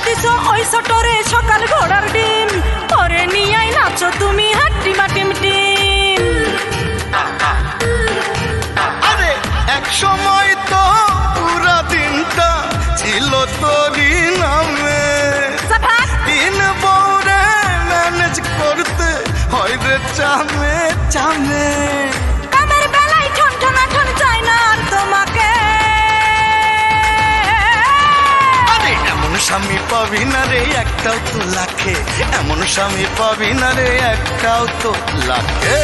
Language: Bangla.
দিছো ওই ছোটরে সকাল ঘোড়ার ডিম পরে নিয়াই নাচো তুমি হাট্টি মাটিম টিম। আরে এক সময় তো পুরা দিনটা ছিল তোরই নামে, দিন বউরে ম্যানেজ করতে হয় রে চামে চামে। কামের বেলায় ঠন ঠনা ঠন চাই না আর তোমাকে। আরে এমন স্বামী পাবি না রে একটাও তো লাখে, এমন স্বামী পাবি না রে একটাও তো লাখে।